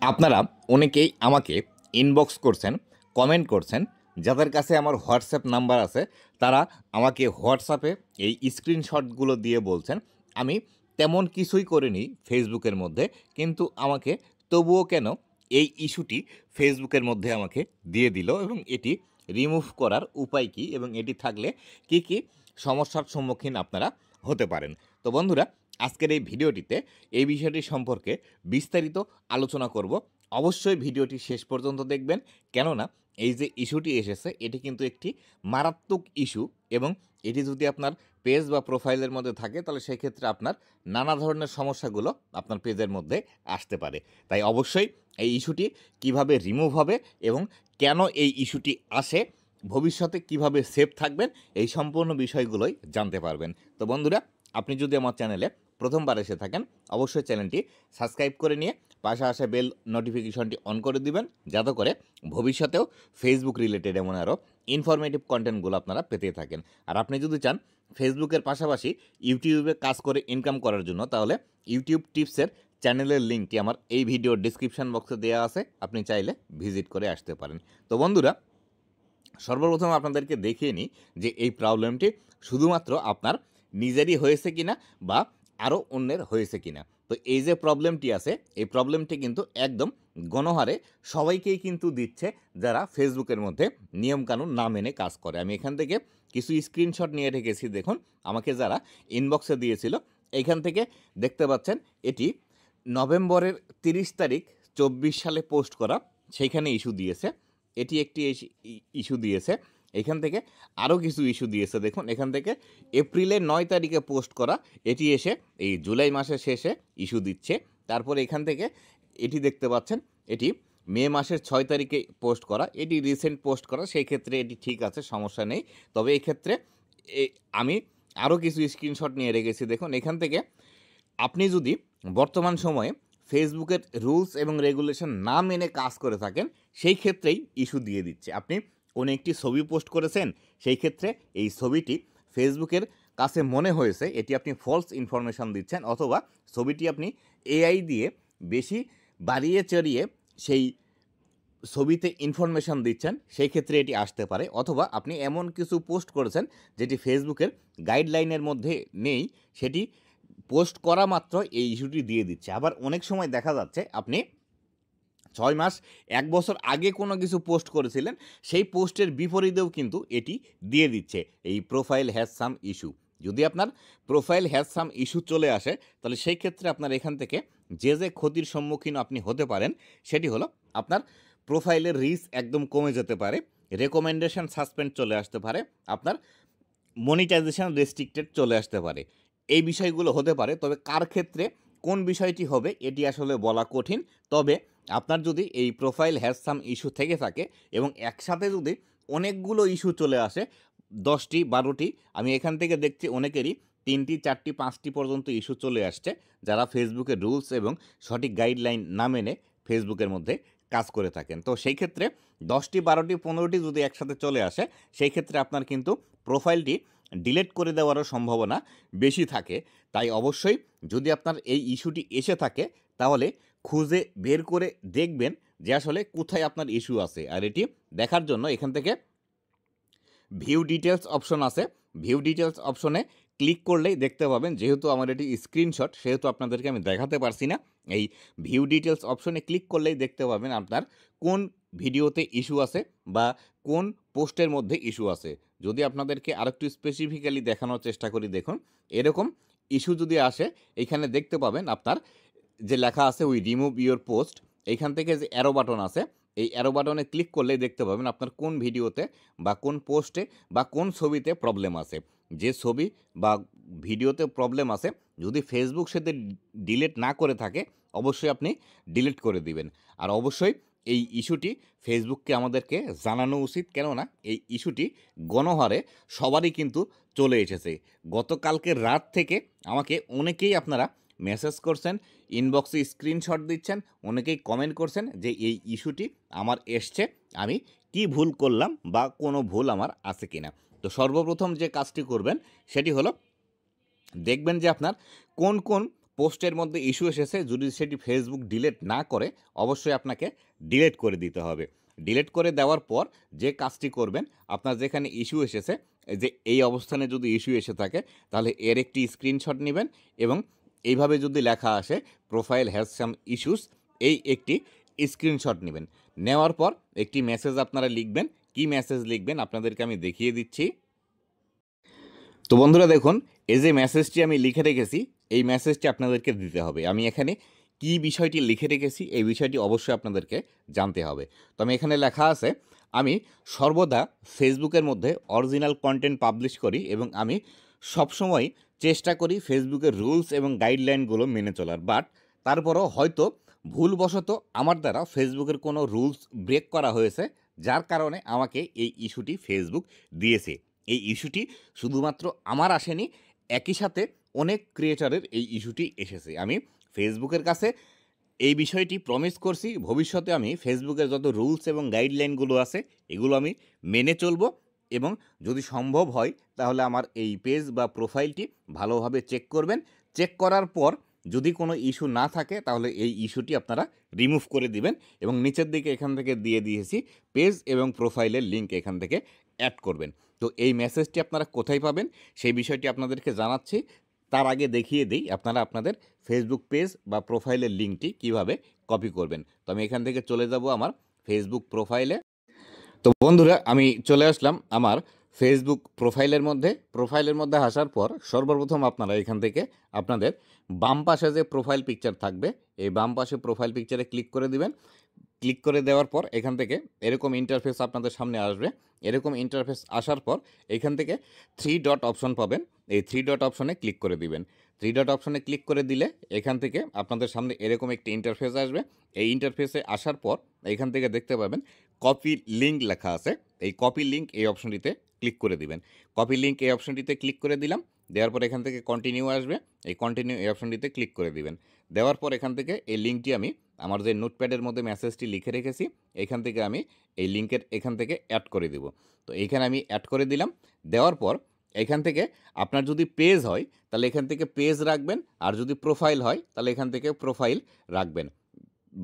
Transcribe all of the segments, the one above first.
আপনারা অনেকেই আমাকে ইনবক্স করছেন, কমেন্ট করছেন, যাদের কাছে আমার হোয়াটসঅ্যাপ নাম্বার আছে তারা আমাকে হোয়াটসঅ্যাপে এই স্ক্রিনশটগুলো দিয়ে বলছেন আমি তেমন কিছুই করিনি ফেসবুকের মধ্যে, কিন্তু আমাকে তবুও কেন এই ইস্যুটি ফেসবুকের মধ্যে আমাকে দিয়ে দিল এবং এটি রিমুভ করার উপায় কী এবং এটি থাকলে কি কি সমস্যার সম্মুখীন আপনারা হতে পারেন। তো বন্ধুরা, আজকের এই ভিডিওটিতে এই বিষয়টি সম্পর্কে বিস্তারিত আলোচনা করব। অবশ্যই ভিডিওটি শেষ পর্যন্ত দেখবেন, কেননা এই যে ইস্যুটি এসেছে এটি কিন্তু একটি মারাত্মক ইস্যু এবং এটি যদি আপনার পেজ বা প্রোফাইলের মধ্যে থাকে তাহলে সেই ক্ষেত্রে আপনার নানা ধরনের সমস্যাগুলো আপনার পেজের মধ্যে আসতে পারে। তাই অবশ্যই এই ইস্যুটি কিভাবে রিমুভ হবে এবং কেন এই ইস্যুটি আসে, ভবিষ্যতে কিভাবে সেফ থাকবেন, এই সম্পূর্ণ বিষয়গুলোই জানতে পারবেন। তো বন্ধুরা, আপনি যদি আমার চ্যানেলে প্রথমবার এসে থাকেন অবশ্যই চ্যানেলটি সাবস্ক্রাইব করে নিয়ে পাশে আসা বেল নোটিফিকেশনটি অন করে দিবেন, যাতে করে ভবিষ্যতেও ফেসবুক রিলেটেড এমন আরও ইনফরমেটিভ কন্টেন্টগুলো আপনারা পেতে থাকেন। আর আপনি যদি চান ফেসবুকের পাশাপাশি ইউটিউবে কাজ করে ইনকাম করার জন্য, তাহলে ইউটিউব টিপসের চ্যানেলের লিঙ্কটি আমার এই ভিডিওর ডিসক্রিপশন বক্সে দেওয়া আছে, আপনি চাইলে ভিজিট করে আসতে পারেন। তো বন্ধুরা, সর্বপ্রথম আপনাদেরকে দেখিয়ে নিই যে এই প্রবলেমটি শুধুমাত্র আপনার নিজেরই হয়েছে কিনা বা আরও অন্যের হয়েছে কিনা। তো এই যে প্রবলেমটি আছে এই প্রবলেমটি কিন্তু একদম গণহারে সবাইকেই কিন্তু দিচ্ছে যারা ফেসবুকের মধ্যে নিয়মকানুন না মেনে কাজ করে। আমি এখান থেকে কিছু স্ক্রিনশট নিয়ে রেখেছি, দেখুন আমাকে যারা ইনবক্সে দিয়েছিল এইখান থেকে দেখতে পাচ্ছেন এটি নভেম্বরের 30 তারিখ 24 সালে পোস্ট করা, সেইখানে ইস্যু দিয়েছে। এটি একটি ইস্যু দিয়েছে। এখান থেকে আরও কিছু ইস্যু দিয়েছে, দেখুন এখান থেকে এপ্রিলের 9 তারিখে পোস্ট করা, এটি এসে এই জুলাই মাসের শেষে ইস্যু দিচ্ছে। তারপরে এখান থেকে এটি দেখতে পাচ্ছেন এটি মে মাসের 6 তারিখে পোস্ট করা, এটি রিসেন্ট পোস্ট করা, সেই ক্ষেত্রে এটি ঠিক আছে, সমস্যা নেই। তবে এই ক্ষেত্রে আমি আরও কিছু স্ক্রিনশট নিয়ে রেখেছি, দেখুন এখান থেকে আপনি যদি বর্তমান সময়ে ফেসবুকের রুলস এবং রেগুলেশন না মেনে কাজ করে থাকেন সেই ক্ষেত্রেই ইস্যু দিয়ে দিচ্ছে। আপনি কোনো একটি ছবি পোস্ট করেছেন, সেই ক্ষেত্রে এই ছবিটি ফেসবুকের কাছে মনে হয়েছে এটি আপনি ফলস ইনফরমেশন দিচ্ছেন, অথবা ছবিটি আপনি এআই দিয়ে বেশি বাড়িয়ে চড়িয়ে সেই ছবিতে ইনফরমেশন দিচ্ছেন, সেই ক্ষেত্রে এটি আসতে পারে। অথবা আপনি এমন কিছু পোস্ট করেছেন যেটি ফেসবুকের গাইডলাইনের মধ্যে নেই, সেটি পোস্ট করা মাত্র এই ইস্যুটি দিয়ে দিচ্ছে। আবার অনেক সময় দেখা যাচ্ছে আপনি 6 মাস 1 বছর আগে কোনো কিছু পোস্ট করেছিলেন, সেই পোস্টের বিপরীতেও কিন্তু এটি দিয়ে দিচ্ছে এই প্রোফাইল হ্যাজ সাম ইস্যু। যদি আপনার প্রোফাইল হ্যাজ সাম ইস্যু চলে আসে তাহলে সেই ক্ষেত্রে আপনার এখান থেকে যে ক্ষতির সম্মুখীন আপনি হতে পারেন সেটি হলো আপনার প্রোফাইলের রিচ একদম কমে যেতে পারে, রেকমেন্ডেশন সাসপেন্ড চলে আসতে পারে, আপনার মনিটাইজেশন রেস্ট্রিক্টেড চলে আসতে পারে। এই বিষয়গুলো হতে পারে, তবে কার ক্ষেত্রে কোন বিষয়টি হবে এটি আসলে বলা কঠিন। তবে আপনার যদি এই প্রোফাইল হ্যাজ সাম ইস্যু থেকে থাকে এবং একসাথে যদি অনেকগুলো ইস্যু চলে আসে, 10টি 12টি, আমি এখান থেকে দেখছি অনেকেরই 3টি 4টি 5টি পর্যন্ত ইস্যু চলে আসছে, যারা ফেসবুকের রুলস এবং সঠিক গাইডলাইন না মেনে ফেসবুকের মধ্যে কাজ করে থাকেন। তো সেই ক্ষেত্রে 10টি 12টি 15টি যদি একসাথে চলে আসে সেই ক্ষেত্রে আপনার কিন্তু প্রোফাইলটি ডিলিট করে দেওয়ারও সম্ভাবনা বেশি থাকে। তাই অবশ্যই যদি আপনার এই ইস্যুটি এসে থাকে তাহলে খুঁজে বের করে দেখবেন যে আসলে কোথায় আপনার ইস্যু আছে। আর এটি দেখার জন্য এখান থেকে ভিউ ডিটেলস অপশন আছে, ভিউ ডিটেলস অপশনে ক্লিক করলেই দেখতে পাবেন। যেহেতু আমার এটি স্ক্রিনশট সেহেতু আপনাদেরকে আমি দেখাতে পারছি না। এই ভিউ ডিটেলস অপশনে ক্লিক করলেই দেখতে পাবেন আপনার কোন ভিডিওতে ইস্যু আছে বা কোন পোস্টের মধ্যে ইস্যু আছে। যদি আপনাদেরকে আরেকটু স্পেসিফিক্যালি দেখানোর চেষ্টা করি, দেখুন এরকম ইস্যু যদি আসে এইখানে দেখতে পাবেন আপনার যে লেখা আছে উই রিমুভ ইউর পোস্ট, এইখান থেকে যে অ্যারো বাটন আছে এই অ্যারো বাটনে ক্লিক করলেই দেখতে পাবেন আপনার কোন ভিডিওতে বা কোন পোস্টে বা কোন ছবিতে প্রবলেম আছে। যে ছবি বা ভিডিওতে প্রবলেম আছে যদি ফেসবুক সেটা ডিলিট না করে থাকে অবশ্যই আপনি ডিলিট করে দিবেন। আর অবশ্যই এই ইস্যুটি ফেসবুককে আমাদেরকে জানানো উচিত, কেননা এই ইস্যুটি গণহারে সবারই কিন্তু চলে এসেছে। গতকালকে রাত থেকে আমাকে অনেকেই আপনারা মেসেজ করছেন, ইনবক্সে স্ক্রিনশট দিচ্ছেন, অনেকেই কমেন্ট করছেন যে এই ইস্যুটি আমার এসছে, আমি কি ভুল করলাম বা কোনো ভুল আমার আছে কিনা। তো সর্বপ্রথম যে কাজটি করবেন সেটি হলো দেখবেন যে আপনার কোন কোন পোস্টের মধ্যে ইস্যু এসেছে, যদি সেটি ফেসবুক ডিলিট না করে অবশ্যই আপনাকে ডিলিট করে দিতে হবে। ডিলিট করে দেওয়ার পর যে কাজটি করবেন, আপনার যেখানে ইস্যু এসেছে, যে এই অবস্থানে যদি ইস্যু এসে থাকে তাহলে এর একটি স্ক্রিনশট নেবেন এবং এইভাবে যদি লেখা আসে প্রোফাইল হ্যাজ সাম ইস্যুস, এই একটি স্ক্রিনশট নেবেন। নেওয়ার পর একটি মেসেজ আপনারা লিখবেন। কি মেসেজ লিখবেন আপনাদেরকে আমি দেখিয়ে দিচ্ছি। তো বন্ধুরা দেখুন, এই যে মেসেজটি আমি লিখে রেখেছি, এই মেসেজটি আপনাদেরকে দিতে হবে। আমি এখানে কি বিষয়টি লিখে রেখেছি এই বিষয়টি অবশ্যই আপনাদেরকে জানতে হবে। তো আমি এখানে লেখা আছে, আমি সর্বদা ফেসবুকের মধ্যে অরিজিনাল কন্টেন্ট পাবলিশ করি এবং আমি সবসময় চেষ্টা করি ফেসবুকের রুলস এবং গাইডলাইনগুলো মেনে চলার, বাট তারপরও হয়তো ভুলবশত আমার দ্বারা ফেসবুকের কোনো রুলস ব্রেক করা হয়েছে, যার কারণে আমাকে এই ইস্যুটি ফেসবুক দিয়েছে। এই ইস্যুটি শুধুমাত্র আমার আসেনি, একই সাথে অনেক ক্রিয়েটরের এই ইস্যুটি এসেছে। আমি ফেসবুকের কাছে এই বিষয়টি প্রমিস করছি, ভবিষ্যতে আমি ফেসবুকের যত রুলস এবং গাইডলাইনগুলো আছে এগুলো আমি মেনে চলব এবং যদি সম্ভব হয় তাহলে আমার এই পেজ বা প্রোফাইলটি ভালোভাবে চেক করবেন। চেক করার পর যদি কোনো ইস্যু না থাকে তাহলে এই ইস্যুটি আপনারা রিমুভ করে দিবেন এবং নিচের দিকে এখান থেকে দিয়ে দিয়েছি পেজ এবং প্রোফাইলের লিঙ্ক, এখান থেকে অ্যাড করবেন। তো এই মেসেজটি আপনারা কোথায় পাবেন সেই বিষয়টি আপনাদেরকে জানাচ্ছি। তার আগে দেখিয়ে দিই আপনারা আপনাদের ফেসবুক পেজ বা প্রোফাইলের লিঙ্কটি কিভাবে কপি করবেন। তো আমি এখান থেকে চলে যাব আমার ফেসবুক প্রোফাইলে। তো বন্ধুরা আমি চলে আসলাম আমার ফেসবুক প্রোফাইলের মধ্যে আসার পর সর্বপ্রথম আপনারা এখান থেকে আপনাদের বাম পাশে যে প্রোফাইল পিকচার থাকবে এই বাম পাশে প্রোফাইল পিকচারে ক্লিক করে দিবেন। ক্লিক করে দেওয়ার পর এখান থেকে এরকম ইন্টারফেস আপনাদের সামনে আসবে। এরকম ইন্টারফেস আসার পর এখান থেকে 3 ডট অপশন পাবেন। এই 3 ডট অপশনে ক্লিক করে দিবেন। 3 ডট অপশনে ক্লিক করে দিলে এখান থেকে আপনাদের সামনে এরকম একটি ইন্টারফেস আসবে। এই ইন্টারফেসে আসার পর এখান থেকে দেখতে পাবেন কপি লিঙ্ক লেখা আছে। এই কপি লিঙ্ক এই অপশনটিতে ক্লিক করে দিবেন। কপি লিঙ্ক এই অপশনটিতে ক্লিক করে দিলাম। দেওয়ার পর এখান থেকে কন্টিনিউ আসবে। এই কন্টিনিউ এই অপশনটিতে ক্লিক করে দিবেন। দেওয়ার পর এখান থেকে এই লিঙ্কটি আমি আমার যে নোটপ্যাডের মধ্যে মেসেজটি লিখে রেখেছি এখান থেকে আমি এই লিঙ্কের এখান থেকে অ্যাড করে দিব। তো এইখানে আমি অ্যাড করে দিলাম। দেওয়ার পর এখান থেকে আপনার যদি পেজ হয় তাহলে এখান থেকে পেজ রাখবেন, আর যদি প্রোফাইল হয় তাহলে এখান থেকে প্রোফাইল রাখবেন,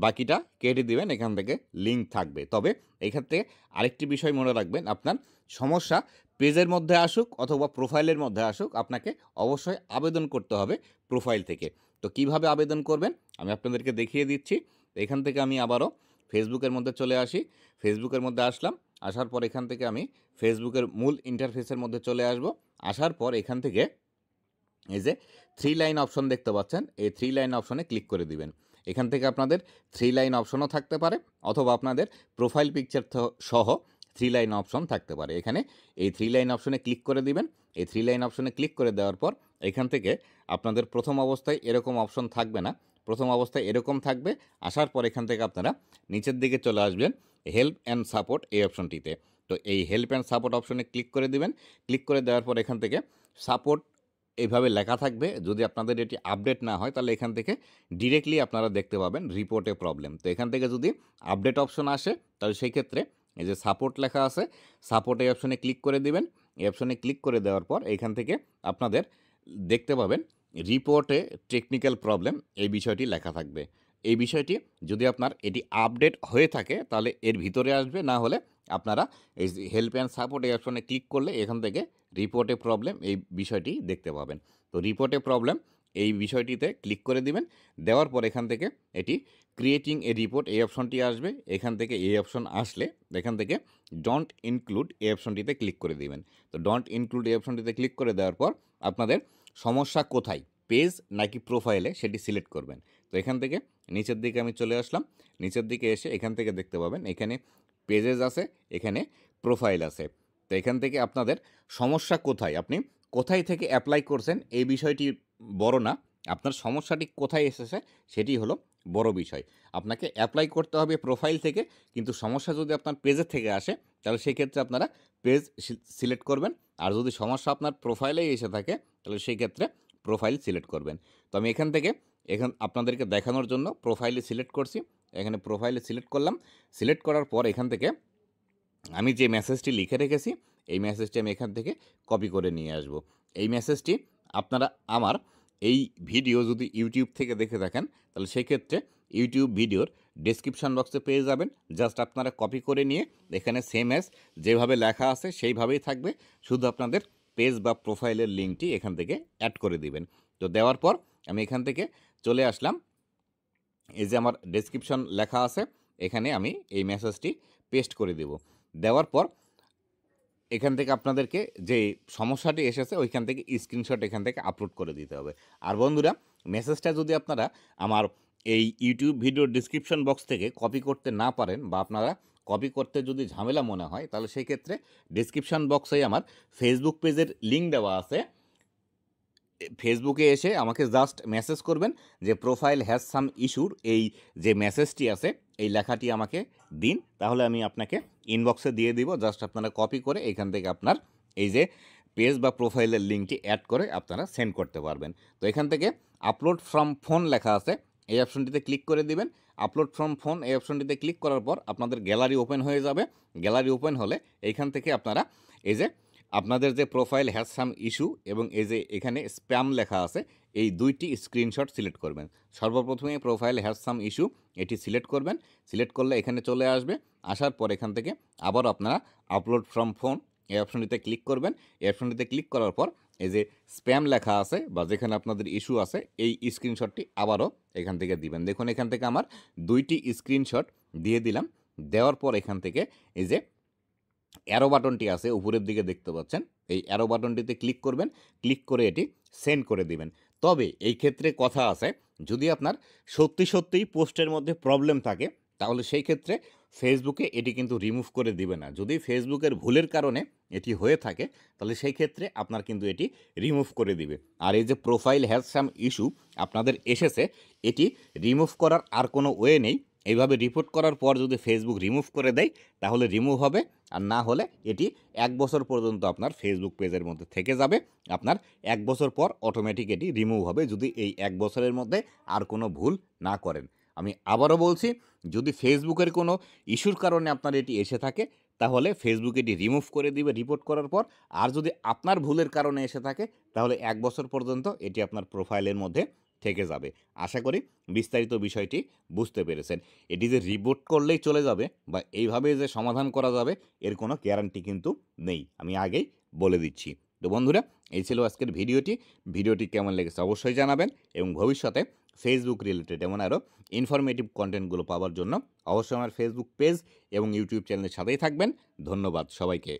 বাকিটা কেটে দিবেন, এখান থেকে লিঙ্ক থাকবে। তবে এখান থেকে আরেকটি বিষয় মনে রাখবেন, আপনার সমস্যা পেজের মধ্যে আসুক অথবা প্রোফাইলের মধ্যে আসুক আপনাকে অবশ্যই আবেদন করতে হবে প্রোফাইল থেকে। তো কিভাবে আবেদন করবেন আমি আপনাদেরকে দেখিয়ে দিচ্ছি। এখান থেকে আমি আবারও ফেসবুকের মধ্যে চলে আসি। ফেসবুকের মধ্যে আসলাম, আসার পর এখান থেকে আমি ফেসবুকের মূল ইন্টারফেসের মধ্যে চলে আসব। আসার পর এখান থেকে এই যে 3 লাইন অপশন দেখতে পাচ্ছেন, এই 3 লাইন অপশনে ক্লিক করে দিবেন। এখান থেকে আপনাদের 3 লাইন অপশনও থাকতে পারে অথবা আপনাদের প্রোফাইল পিকচার সহ 3 লাইন অপশন থাকতে পারে। এখানে এই 3 লাইন অপশনে ক্লিক করে দিবেন। এই 3 লাইন অপশনে ক্লিক করে দেওয়ার পর এখান থেকে আপনাদের প্রথম অবস্থায় এরকম অপশন থাকবে না, প্রথম অবস্থায় এরকম থাকবে। আসার পর এখান থেকে আপনারা নিচের দিকে চলে আসবেন হেল্প অ্যান্ড সাপোর্ট এই অপশনটিতে। তো এই হেল্প অ্যান্ড সাপোর্ট অপশনে ক্লিক করে দিবেন। ক্লিক করে দেওয়ার পর এখান থেকে সাপোর্ট এইভাবে লেখা থাকবে। যদি আপনাদের এটি আপডেট না হয় তাহলে এখান থেকে ডিরেক্টলি আপনারা দেখতে পাবেন রিপোর্টে প্রবলেম। তো এখান থেকে যদি আপডেট অপশন আসে তাহলে সেই ক্ষেত্রে এই যে সাপোর্ট লেখা আছে, সাপোর্ট এই অপশনে ক্লিক করে দিবেন। এই অপশনে ক্লিক করে দেওয়ার পর এখান থেকে আপনাদের দেখতে পাবেন রিপোর্টে টেকনিক্যাল প্রবলেম এই বিষয়টি লেখা থাকবে। এই বিষয়টি যদি আপনার এটি আপডেট হয়ে থাকে তাহলে এর ভিতরে আসবে, না হলে আপনারা এই হেল্প অ্যান্ড সাপোর্ট এই অপশনে ক্লিক করলে এখান থেকে রিপোর্টে প্রবলেম এই বিষয়টি দেখতে পাবেন। তো রিপোর্টে প্রবলেম এই বিষয়টিতে ক্লিক করে দিবেন। দেওয়ার পর এখান থেকে এটি ক্রিয়েটিং এ রিপোর্ট এই অপশনটি আসবে। এখান থেকে এই অপশন আসলে এখান থেকে ডোন্ট ইনক্লুড এই অপশনটিতে ক্লিক করে দিবেন। তো ডোন্ট ইনক্লুড এই অপশনটিতে ক্লিক করে দেওয়ার পর আপনাদের সমস্যা কোথায়, পেজ নাকি প্রোফাইলে, সেটি সিলেক্ট করবেন। তো এখান থেকে নিচের দিকে আমি চলে আসলাম। নিচের দিকে এসে এখান থেকে দেখতে পাবেন এখানে পেজেস আছে, এখানে প্রোফাইল আছে। তো এখান থেকে আপনাদের সমস্যা কোথায়, আপনি কোথায় থেকে অ্যাপ্লাই করছেন এই বিষয়টি বড় না, আপনার সমস্যাটি কোথায় এসেছে সেটি হলো বড় বিষয়। আপনাকে অ্যাপ্লাই করতে হবে প্রোফাইল থেকে, কিন্তু সমস্যা যদি আপনার পেজের থেকে আসে তাহলে সেই ক্ষেত্রে আপনারা পেজ সিলেক্ট করবেন। আর যদি সমস্যা আপনার প্রোফাইলেই এসে থাকে তাহলে সেই ক্ষেত্রে প্রোফাইল সিলেক্ট করবেন। তো আমি এখান থেকে আপনাদেরকে দেখানোর জন্য প্রোফাইলে সিলেক্ট করছি। এখানে প্রোফাইলে সিলেক্ট করলাম। সিলেক্ট করার পর এখান থেকে আমি যে মেসেজটি লিখে রেখেছি এই মেসেজটি আমি এখান থেকে কপি করে নিয়ে আসব। এই মেসেজটি আপনারা আমার এই ভিডিও যদি ইউটিউব থেকে দেখে থাকেন তাহলে সেক্ষেত্রে ইউটিউব ভিডিওর ডেসক্রিপশন বক্সে পেয়ে যাবেন। জাস্ট আপনারা কপি করে নিয়ে এখানে সেম অ্যাজ যেভাবে লেখা আছে সেইভাবেই থাকবে, শুধু আপনাদের পেজ বা প্রোফাইলের লিঙ্কটি এখান থেকে অ্যাড করে দিবেন। তো দেওয়ার পর আমি এখান থেকে চলে আসলাম, এই যে আমার ডেসক্রিপশন লেখা আছে এখানে আমি এই মেসেজটি পেস্ট করে দেব। দেওয়ার পর এখান থেকে আপনাদেরকে যে সমস্যাটি এসেছে ওইখান থেকে স্ক্রিনশট এখান থেকে আপলোড করে দিতে হবে। আর বন্ধুরা, মেসেজটা যদি আপনারা আমার এই ইউটিউব ভিডিওর ডেসক্রিপশন বক্স থেকে কপি করতে না পারেন বা আপনারা কপি করতে যদি ঝামেলা মনে হয়, তাহলে সেই ক্ষেত্রে ডেসক্রিপশন বক্সে আমার ফেসবুক পেজের লিঙ্ক দেওয়া আছে। ফেসবুকে এসে আমাকে জাস্ট মেসেজ করবেন যে প্রোফাইল হ্যাজ সাম ইস্যুর এই যে মেসেজটি আছে এই লেখাটি আমাকে দিন, তাহলে আমি আপনাকে ইনবক্সে দিয়ে দিব। জাস্ট আপনারা কপি করে এখান থেকে আপনার এই যে পেজ বা প্রোফাইলের লিঙ্কটি অ্যাড করে আপনারা সেন্ড করতে পারবেন। তো এখান থেকে আপলোড ফ্রম ফোন লেখা আছে, এই অপশনটিতে ক্লিক করে দিবেন। আপলোড ফ্রম ফোন এই অপশনটিতে ক্লিক করার পর আপনাদের গ্যালারি ওপেন হয়ে যাবে। গ্যালারি ওপেন হলে এইখান থেকে আপনারা এই যে আপনাদের যে প্রোফাইল হ্যাজ সাম ইস্যু এবং এই যে এখানে স্প্যাম লেখা আছে এই দুইটি স্ক্রিনশট সিলেক্ট করবেন। সর্বপ্রথমে প্রোফাইল হ্যাজ সাম ইস্যু এটি সিলেক্ট করবেন। সিলেক্ট করলে এখানে চলে আসবে, আসার পর এখান থেকে আবার আপনারা আপলোড ফ্রম ফোন এই অপশনটিতে ক্লিক করবেন। এই অপশনটিতে ক্লিক করার পর এই যে স্প্যাম লেখা আছে বা যেখানে আপনাদের ইস্যু আছে এই স্ক্রিনশটটি আবারও এখান থেকে দিবেন। দেখুন এখান থেকে আমার দুইটি স্ক্রিনশট দিয়ে দিলাম। দেওয়ার পর এখান থেকে এই যে অ্যারো বাটনটি আছে উপরের দিকে দেখতে পাচ্ছেন, এই অ্যারো বাটনটিতে ক্লিক করবেন। ক্লিক করে এটি সেন্ড করে দিবেন। তবে এই ক্ষেত্রে কথা আছে, যদি আপনার সত্যিই পোস্টের মধ্যে প্রবলেম থাকে তাহলে সেই ক্ষেত্রে ফেসবুকে এটি কিন্তু রিমুভ করে দিবে না। যদি ফেসবুকের ভুলের কারণে এটি হয়ে থাকে তাহলে সেই ক্ষেত্রে আপনার কিন্তু এটি রিমুভ করে দিবে। আর এই যে প্রোফাইল হ্যাজ সাম ইস্যু আপনাদের এসেছে, এটি রিমুভ করার আর কোনো ওয়ে নেই। এইভাবে রিপোর্ট করার পর যদি ফেসবুক রিমুভ করে দেয় তাহলে রিমুভ হবে, আর না হলে এটি 1 বছর পর্যন্ত আপনার ফেসবুক পেজের মধ্যে থেকে যাবে। আপনার 1 বছর পর অটোমেটিক এটি রিমুভ হবে যদি এই 1 বছরের মধ্যে আর কোনো ভুল না করেন। আমি আবারও বলছি, যদি ফেসবুকের কোনো ইস্যুর কারণে আপনার এটি এসে থাকে তাহলে ফেসবুক এটি রিমুভ করে দিবে রিপোর্ট করার পর। আর যদি আপনার ভুলের কারণে এসে থাকে তাহলে 1 বছর পর্যন্ত এটি আপনার প্রোফাইলের মধ্যে থেকে যাবে। আশা করি বিস্তারিত বিষয়টি বুঝতে পেরেছেন। এটি যে রিপোর্ট করলেই চলে যাবে বা এইভাবে যে সমাধান করা যাবে এর কোনো গ্যারান্টি কিন্তু নেই, আমি আগেই বলে দিচ্ছি। তো বন্ধুরা, এই ছিল আজকের ভিডিওটি কেমন লেগেছে অবশ্যই জানাবেন এবং ভবিষ্যতে ফেসবুক রিলেটেড এমন আরও ইনফরমেটিভ কন্টেন্টগুলো পাওয়ার জন্য অবশ্যই আমার ফেসবুক পেজ এবং ইউটিউব চ্যানেলের সাথেই থাকবেন। ধন্যবাদ সবাইকে।